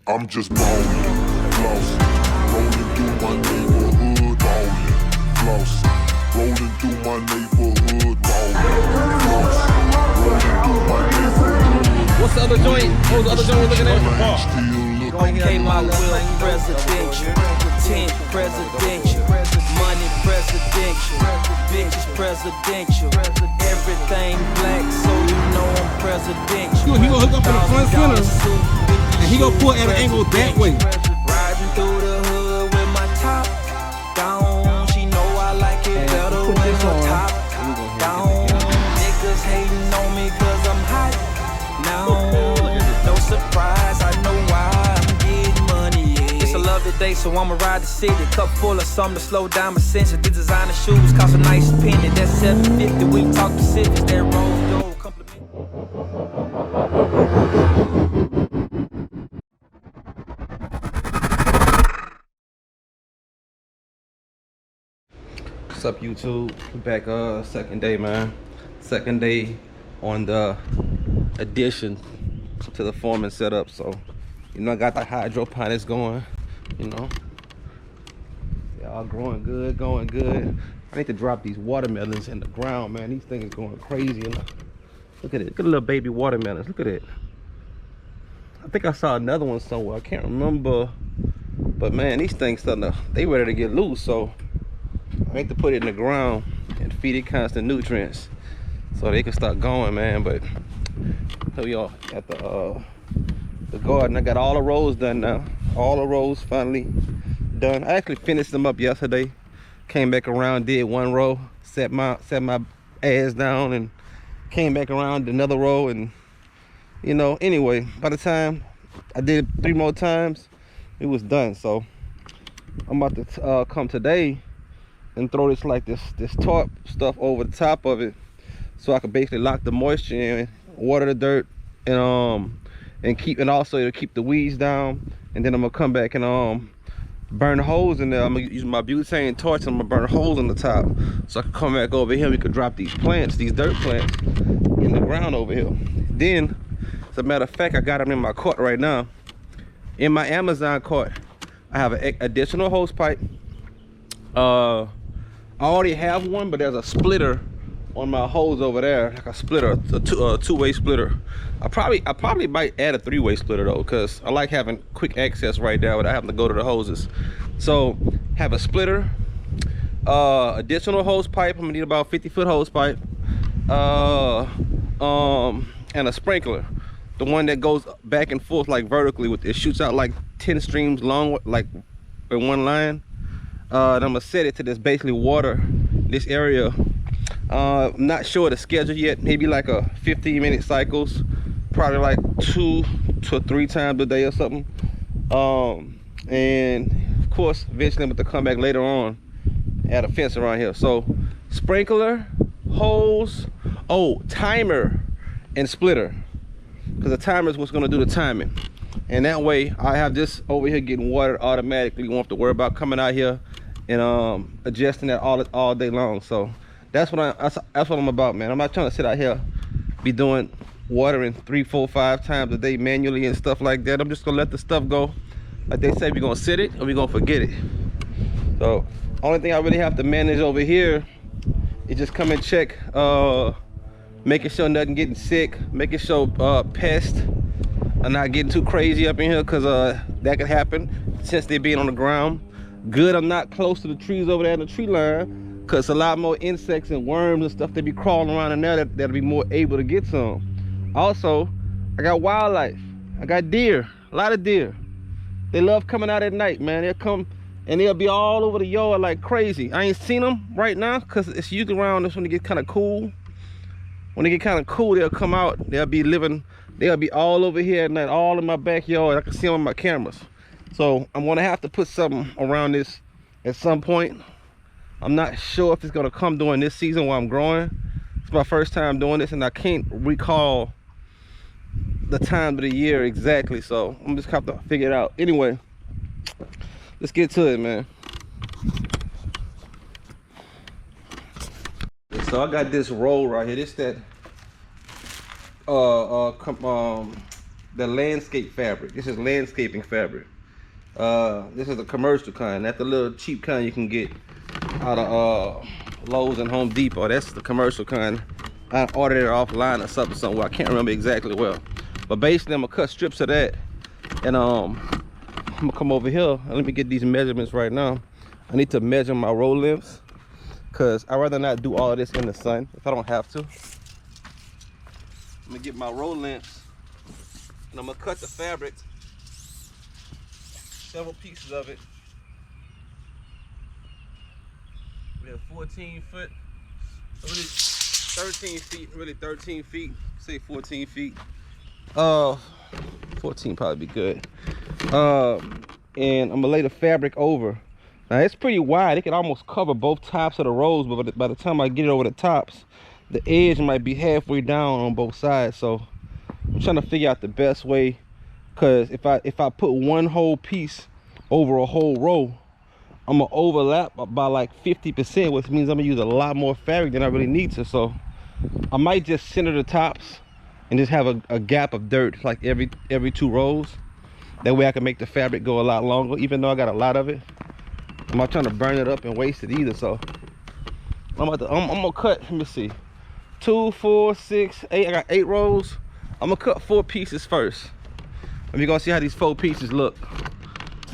I'm just ballin', flossing, rolling through my neighborhood, ballin', flossing, rolling through my neighborhood, ballin', flossing, rolling through my neighborhood. What's the other joint? What was the other joint we're looking at? Okay, my will presidential, 10 presidential, money presidential, bitches presidential, everything black, so you know I'm presidential. He gonna hook up in the front center, and he gonna pull at an angle that way. Riding through the hood with my top down, she know I like it better when the top down. Niggas hating on me cause I'm hot now. No surprise, I know why I'm getting money, yeah. It's a lovely day, so I'ma ride the city. Cup full of something to slow down my senses. These designer shoes cost a nice penny. That's $750, we talk Pacifics. That Rolls Gold compliment. What's up, YouTube? We're back, second day, man. Second day on the addition to the foreman setup. So, you know, I got the hydroponics going, you know. They're all growing good, going good. I need to drop these watermelons in the ground, man. These things are going crazy. Look at it. Look at the little baby watermelons. Look at it. I think I saw another one somewhere. I can't remember. But, man, these things they ready to get loose. So, I need to put it in the ground and feed it constant nutrients so they can start going, man. But here we are at the garden. I got all the rows done now. All the rows finally done. I actually finished them up yesterday. Came back around, did one row, set my ass down, and came back around another row. And you know, anyway, by the time I did 3 more times, it was done. So I'm about to come today and throw this tarp stuff over the top of it, so I can basically lock the moisture in, water the dirt, and also it'll keep the weeds down. And then I'm gonna come back and burn holes in there. I'm gonna use my butane torch and I'm gonna burn holes in the top, so I can come back over here and we could drop these plants, these dirt plants, in the ground over here. Then, as a matter of fact, I got them in my cart right now. In my Amazon cart, I have an additional hose pipe. I already have one, but there's a splitter on my hose over there, like a splitter, a two-way splitter. I probably might add a 3-way splitter though, because I like having quick access right there without having to go to the hoses. So have a splitter, additional hose pipe. I'm gonna need about 50-foot hose pipe, and a sprinkler, the one that goes back and forth like vertically with it shoots out like 10 streams long, like in one line. And I'm gonna set it to this basically water this area. I'm not sure the schedule yet. Maybe like a 15-minute cycles, probably like 2 to 3 times a day or something. And of course, eventually I'm going to come back later on, add a fence around here. So sprinkler, hose, timer, and splitter, because the timer is what's going to do the timing. And that way I have this over here getting watered automatically. You won't have to worry about coming out here and adjusting that all day long. So that's what I'm about, man. I'm not trying to sit out here be doing watering 3, 4, 5 times a day manually and stuff like that. I'm just gonna let the stuff go. Like they say, we're gonna sit it or we're gonna forget it. So only thing I really have to manage over here is just come and check, making sure nothing getting sick, making sure pests are not getting too crazy up in here, because that could happen since they're being on the ground. Good, I'm not close to the trees over there in the tree line, because a lot more insects and worms and stuff that be crawling around in there that'll be more able to get some. Also, I got wildlife. I got deer, a lot of deer. They love coming out at night, man. They'll come and they'll be all over the yard like crazy. I ain't seen them right now because it's usually around this when it get kind of cool. When they get kind of cool, they'll come out. They'll be all over here at night, all in my backyard. I can see them on my cameras. So I'm gonna have to put something around this at some point. I'm not sure if it's gonna come during this season while I'm growing. It's my first time doing this and I can't recall the time of the year exactly. So I'm just have to figure it out. Anyway, let's get to it, man. So I got this roll right here. This that the landscape fabric. This is landscaping fabric. This is a commercial kind. That's the little cheap kind you can get out of Lowe's and Home Depot. That's the commercial kind. I ordered it offline or something somewhere. I can't remember exactly well. But basically, I'm gonna cut strips of that, and I'm gonna come over here and let me get these measurements right now. I need to measure my roll lengths because I'd rather not do all of this in the sun if I don't have to. I'm gonna get my roll lengths, and I'm gonna cut the fabric, several pieces of it. We have 14 foot, really 13 feet, really 13 feet, say 14 feet. 14 probably be good. And I'm gonna lay the fabric over. Now it's pretty wide. It can almost cover both tops of the rows, but by the time I get it over the tops, the edge might be halfway down on both sides. So I'm trying to figure out the best way, because if I put one whole piece over a whole row, I'm gonna overlap by like 50%, which means I'm gonna use a lot more fabric than I really need to. So I might just center the tops and just have a gap of dirt like every 2 rows. That way I can make the fabric go a lot longer, even though I got a lot of it. I'm not trying to burn it up and waste it either. So I'm gonna cut, let me see, 2, 4, 6, 8. I got 8 rows. I'm gonna cut 4 pieces first, and we're gonna see how these 4 pieces look.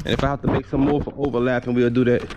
And if I have to make some more for overlapping, we'll do that.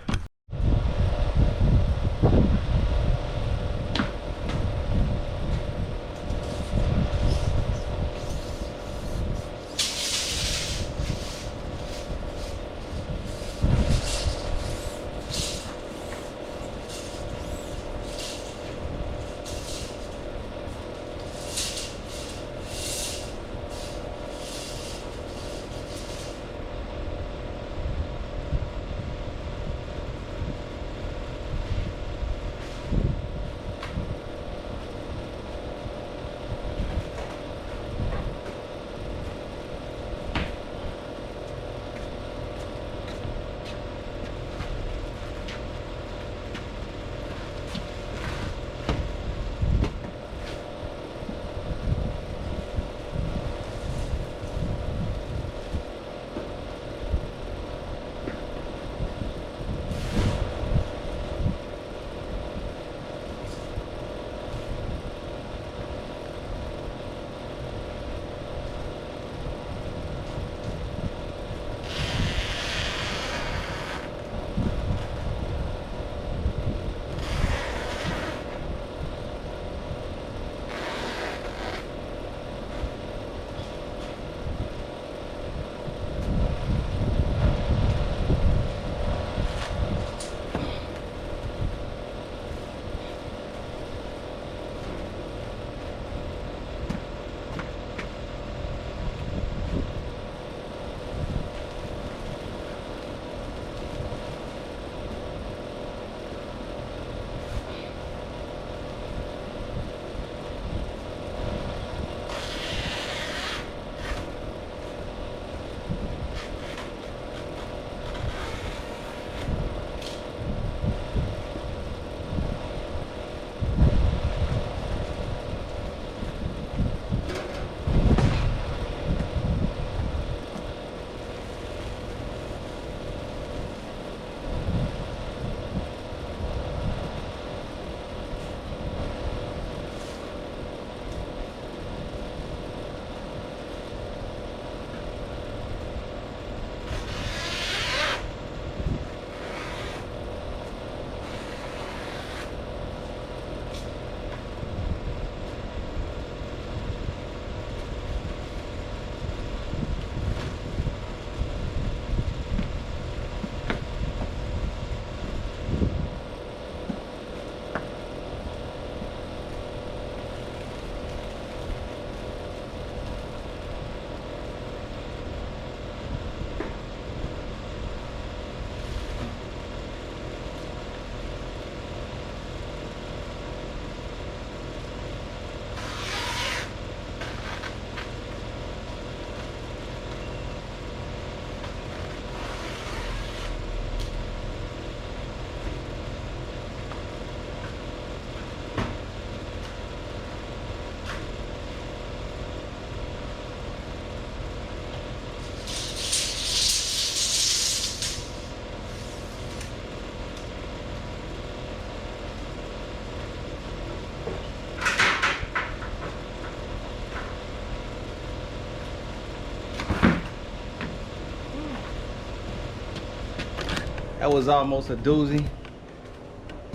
That was almost a doozy.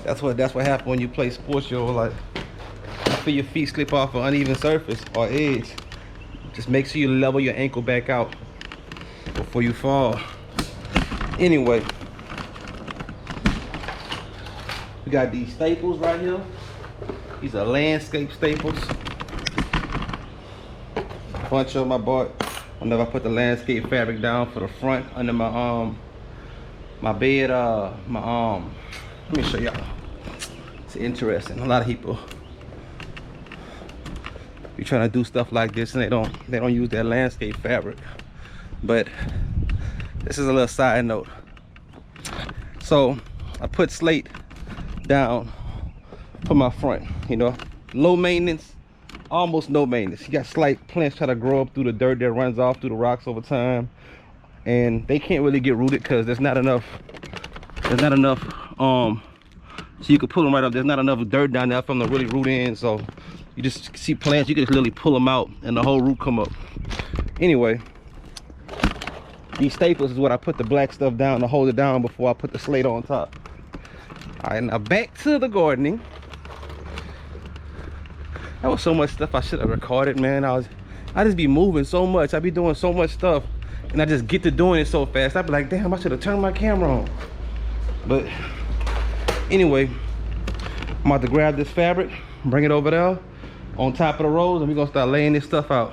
That's what happened when you play sports, yo. Like, you feel your feet slip off an uneven surface or edge. Just make sure you level your ankle back out before you fall. Anyway, we got these staples right here. These are landscape staples. Bunch of them I bought whenever I put the landscape fabric down for the front under my my bed. Let me show y'all. It's interesting. A lot of people be trying to do stuff like this and they don't use their landscape fabric. But this is a little side note. So I put slate down for my front, you know, low maintenance, almost no maintenance. You got slight plants try to grow up through the dirt that runs off through the rocks over time, and they can't really get rooted because there's not enough so you can pull them right up. There's not enough dirt down there for them to really root in. So you just see plants, you can just literally pull them out and the whole root come up. Anyway, these staples is what I put the black stuff down to hold it down before I put the slate on top. All right, now back to the gardening. That was so much stuff I should have recorded, man. I just be moving so much. I be doing so much stuff and I just get to doing it so fast. I be like, damn, I should have turned my camera on. But anyway, I'm about to grab this fabric, bring it over there on top of the rows, and we're gonna start laying this stuff out.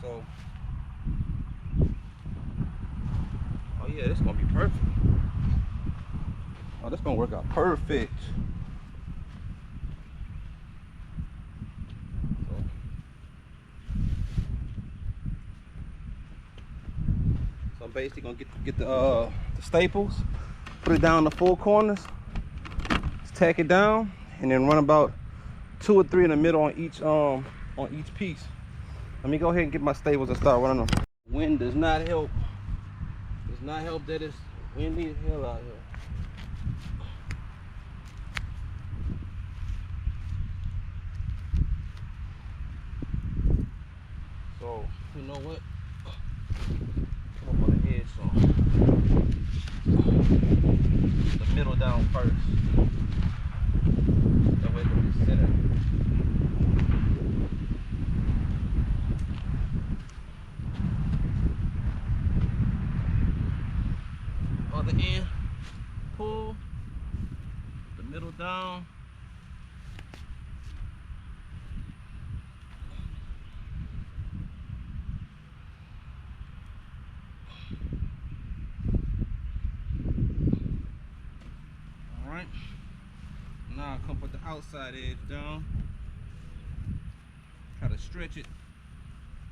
So, oh yeah, this is gonna be perfect. Oh, this gonna work out perfect. So I'm basically gonna get the staples, put it down the four corners, just tack it down, and then run about 2 or 3 in the middle on each piece. Let me go ahead and get my staples and start running them. Wind does not help. Does not help that it's windy as hell out here. So, you know what? Come up on the edge, so the middle down first. That way it can be centered. Other end, pull the middle down. All right. Now I come put the outside edge down. Try to stretch it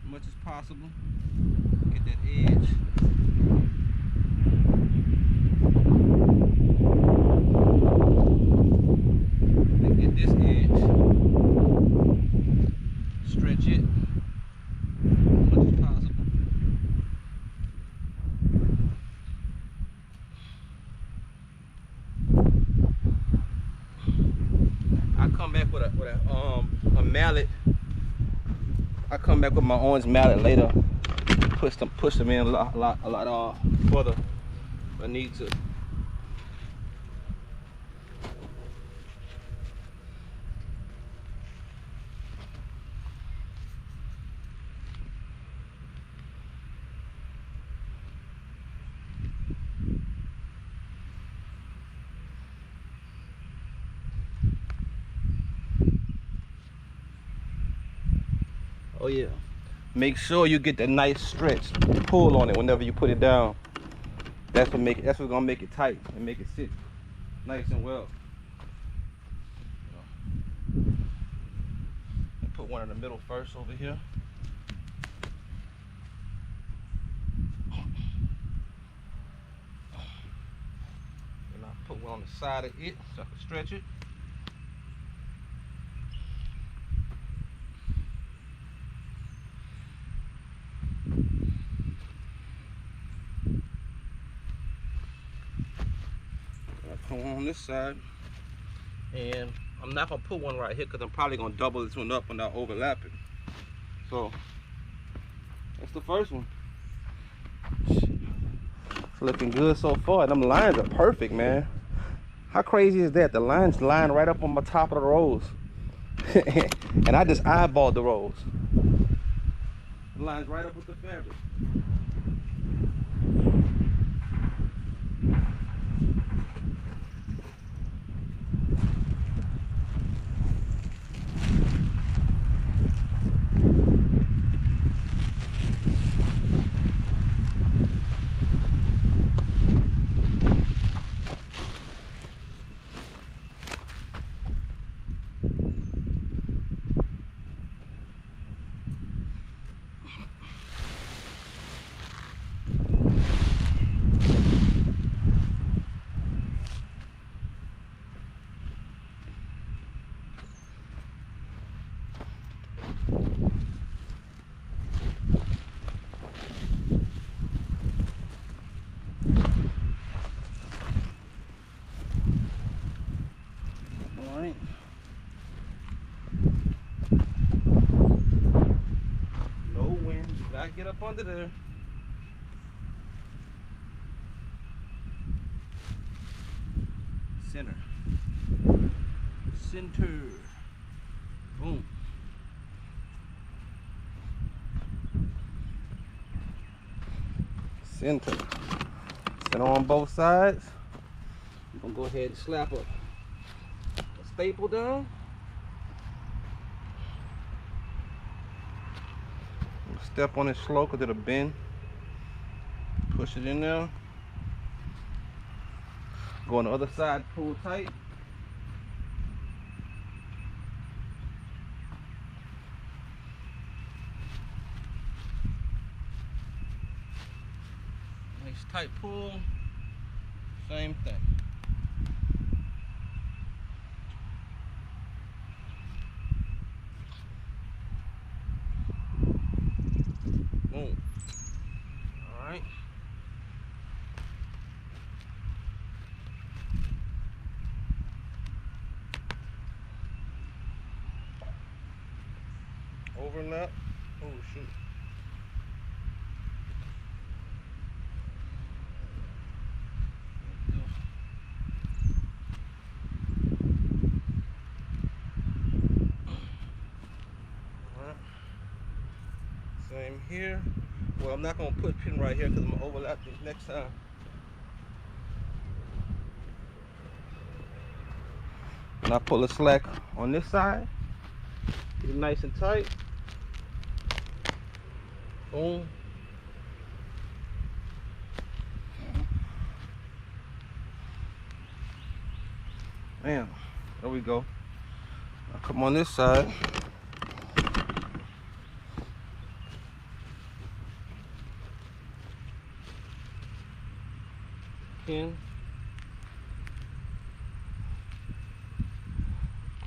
as much as possible. Get that edge. And get this edge. Stretch it as much as possible. I come back with a mallet. I come back with my orange mallet later. Push them in a lot further if I need to. Oh yeah. Make sure you get the nice stretch pull on it whenever you put it down. That's what's gonna make it tight and make it sit nice and well. Put one in the middle first over here. And I'll put one on the side of it so I can stretch it. I'll put one on this side. And I'm not gonna put one right here because I'm probably gonna double this one up and not overlap it. So that's the first one. It's looking good so far. Them lines are perfect, man. How crazy is that? The lines line right up on my top of the rows. And I just eyeballed the rows. The lines right up with the fabric. Alright. No wind. You gotta get up under there. Center. Center. Boom. Center. Center on both sides. I'm gonna go ahead and slap a staple down. Step on it slow because it'll bend. Push it in there. Go on the other side, pull tight. Nice tight pull. Same thing. Boom. All right. Overlap. Oh shoot. Same here. Well, I'm not gonna put pin right here because I'm gonna overlap this next time. And I pull a slack on this side. Get it nice and tight. Boom. Bam. There we go. Now come on this side. Pin.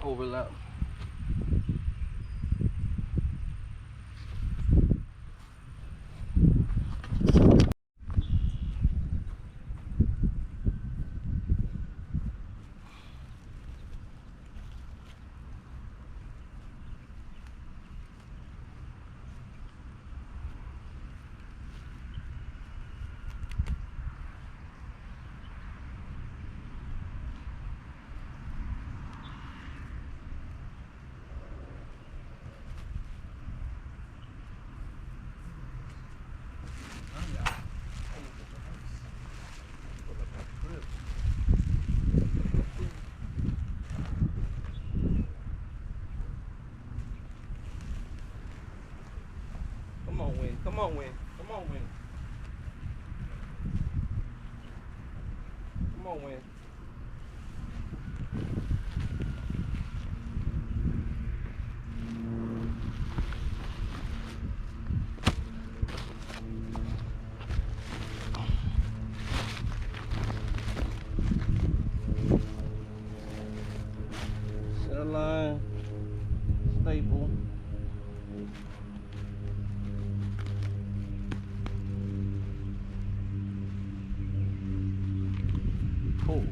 Overlap. Come on, Win. Come on, Win. Come on, Win. Center line, staple. Cool.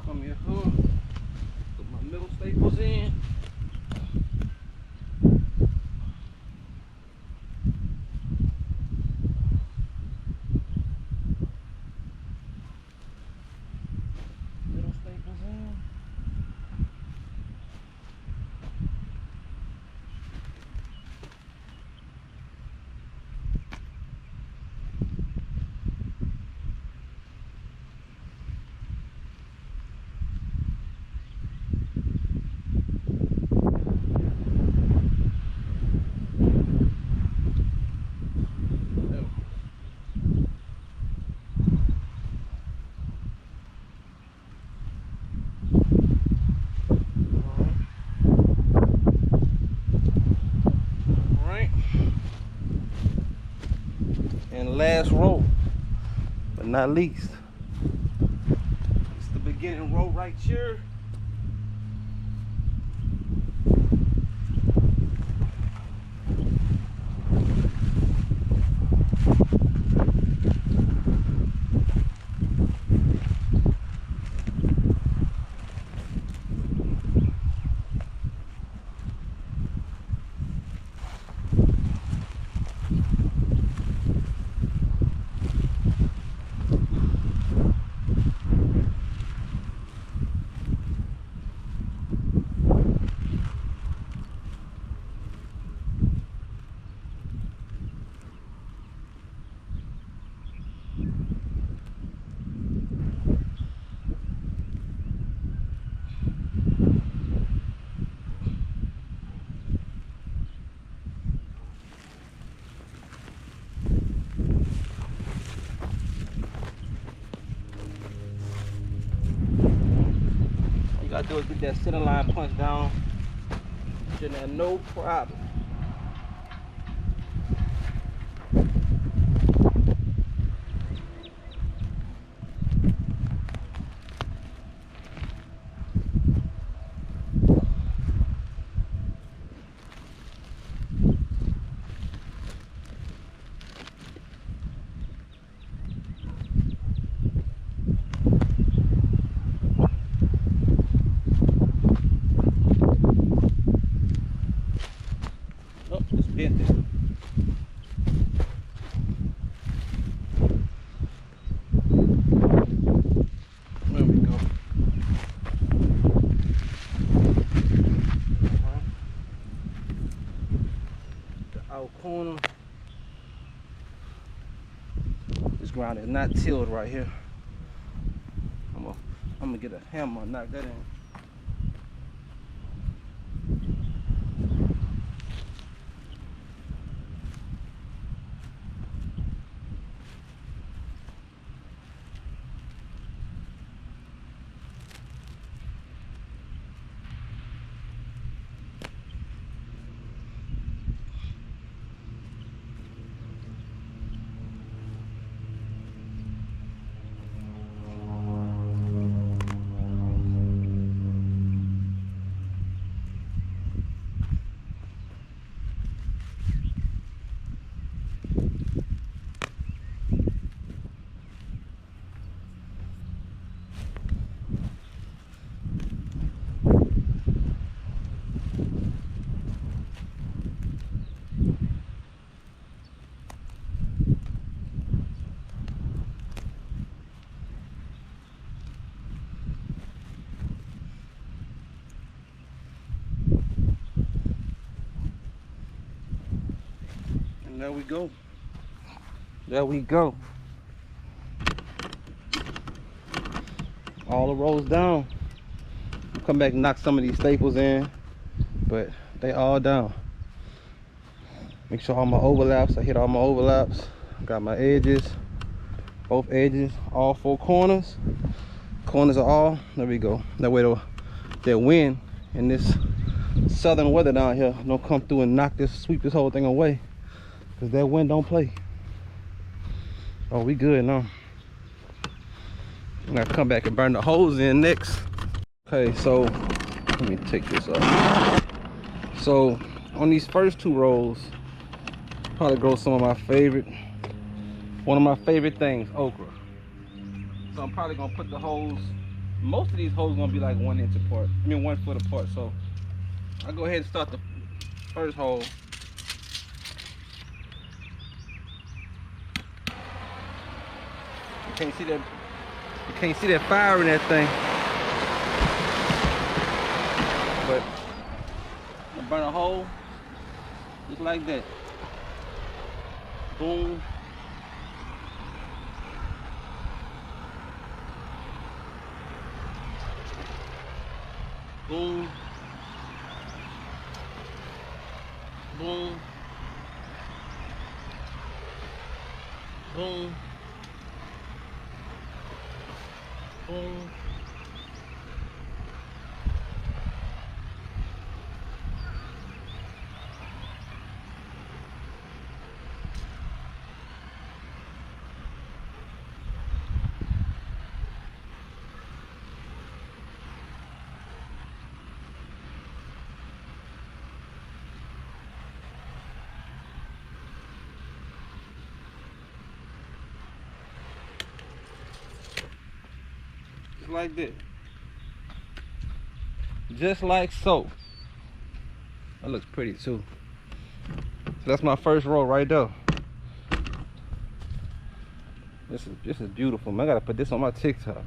Come here, hook. Put my middle staples in. Middle staples in. And last row, but not least, it's the beginning row right here. All you gotta do is get that center line punch down. Shouldn't have no problem. Oh, just bent it. Our corner. This ground is not tilled right here. I'm gonna get a hammer and knock that in. And there we go. There we go. All the rows down. Come back and knock some of these staples in, but they all down. Make sure all my overlaps, I hit all my overlaps. Got my edges, both edges, all four corners. Corners are all, there we go. That way the wind in this southern weather down here don't come through and sweep this whole thing away. Cause that wind don't play. Oh, we good now. I'm gonna come back and burn the holes in next. Okay, so let me take this off. So on these first two rows, probably grow some of my one of my favorite things, okra. So I'm probably gonna put the holes, most of these holes gonna be like 1 inch apart. I mean 1 foot apart. So I'll go ahead and start the first hole. You can't see that fire in that thing. But I burn a hole just like that. Boom. Boom. Boom. Boom. Boom. Like this, just like so. That looks pretty too. So that's my first row right there. This is beautiful, man. I gotta put this on my TikTok.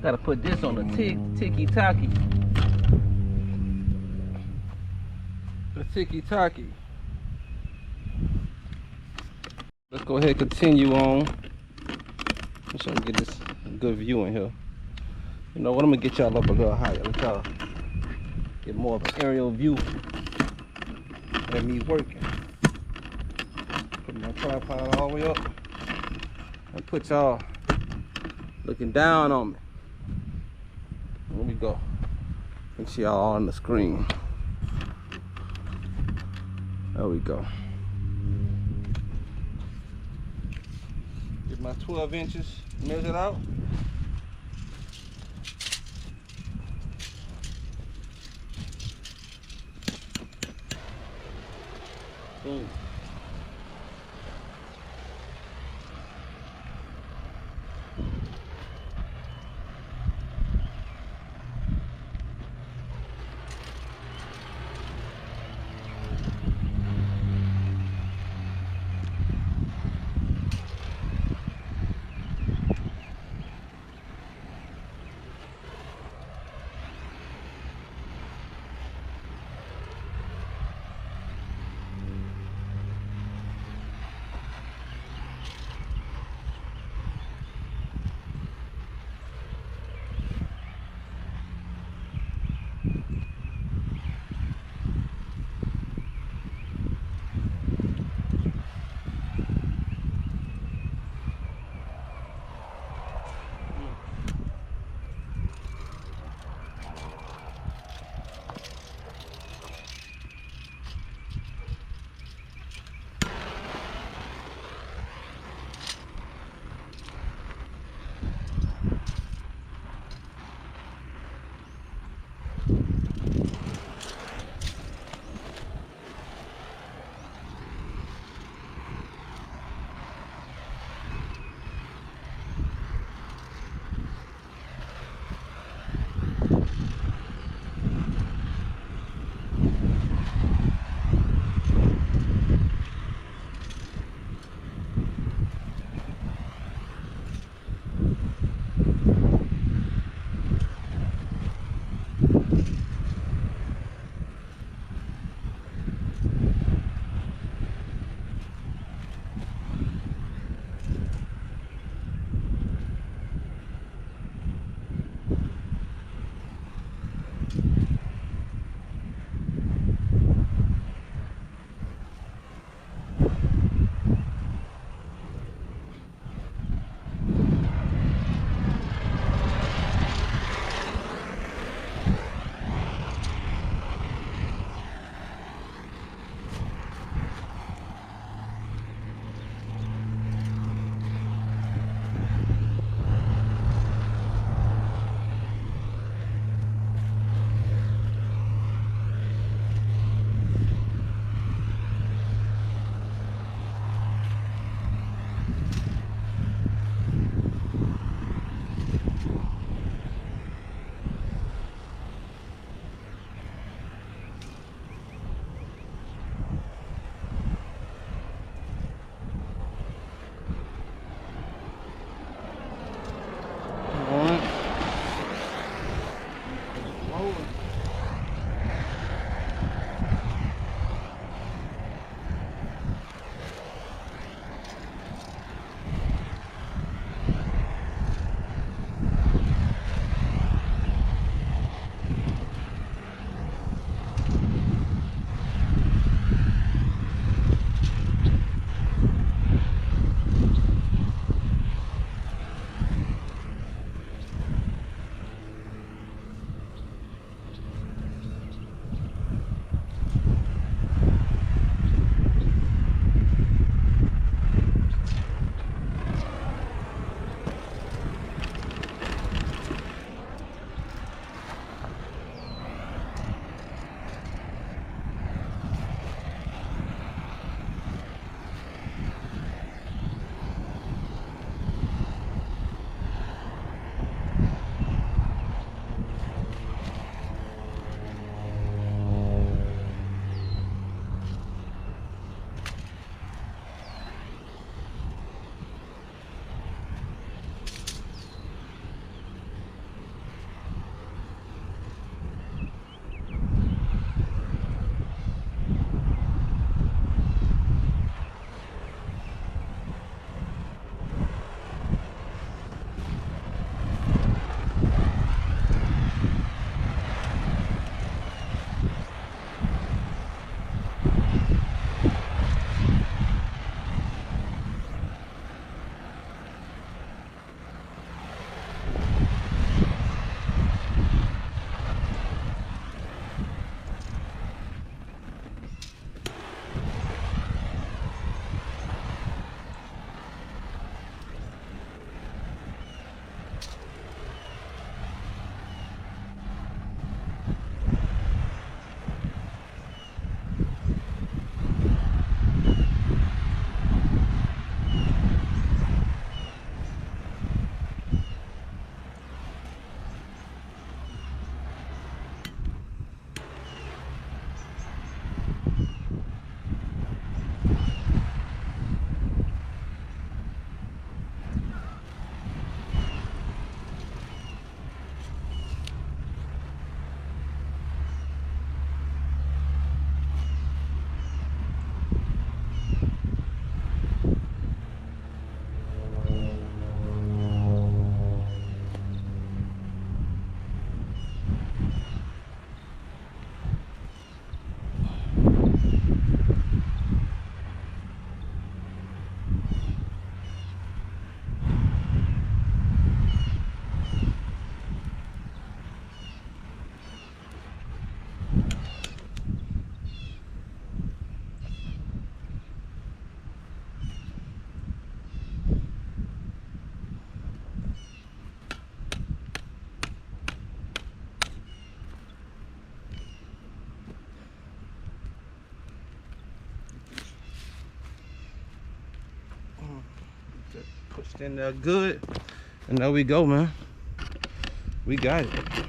Gotta put this on the tiki-taki. The tiki-taki. Let's go ahead and continue on. Make sure I get this good view in here. You know what? I'm gonna get y'all up a little higher. Let y'all get more of an aerial view of me working. Put my tripod all the way up and put y'all looking down on me. There we go. Make sure y'all on the screen. There we go. Get my 12 inches measured out. Boom. Pushed in there good. And there we go, man. We got it.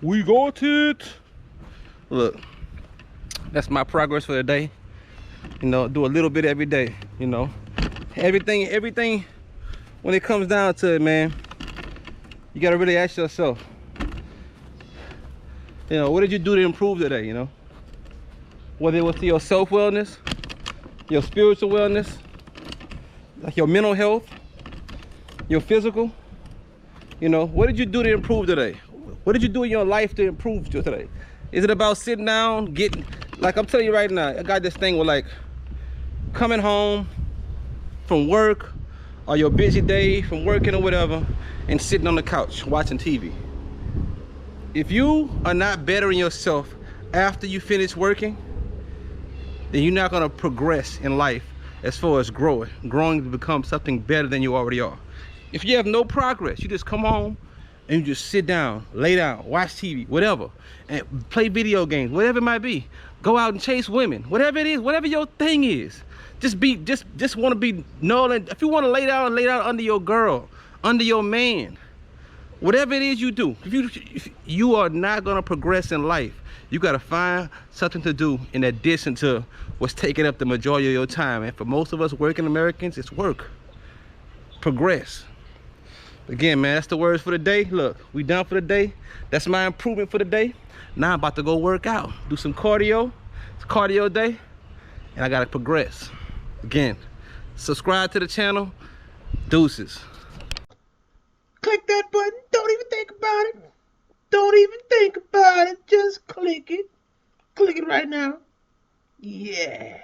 We got it. Look, that's my progress for the day. You know, do a little bit every day, you know. Everything, when it comes down to it, man, you gotta really ask yourself, you know, what did you do to improve today, you know? Whether it was to your self-wellness, your spiritual wellness, like your mental health, your physical, you know, what did you do to improve today? What did you do in your life to improve today? Is it about sitting down, getting, like I'm telling you right now, I got this thing with like coming home from work or your busy day from working or whatever and sitting on the couch watching TV. If you are not bettering yourself after you finish working, then you're not gonna progress in life as far as growing to become something better than you already are. If you have no progress, you just come home and you just sit down, lay down, watch TV, whatever, and play video games, whatever it might be. Go out and chase women, whatever it is, whatever your thing is. Just want to be null. And if you want to lay down under your girl, under your man, whatever it is you do, if you are not gonna progress in life, you gotta find something to do in addition to what's taking up the majority of your time. And for most of us working Americans, it's work. Progress. Again, man, that's the words for the day. Look, we done for the day. That's my improvement for the day. Now I'm about to go work out, do some cardio. It's cardio day, and I gotta progress. Again, subscribe to the channel. Deuces. Click that button. Don't even think about it. Don't even think about it. Just click it. Click it right now. Yeah.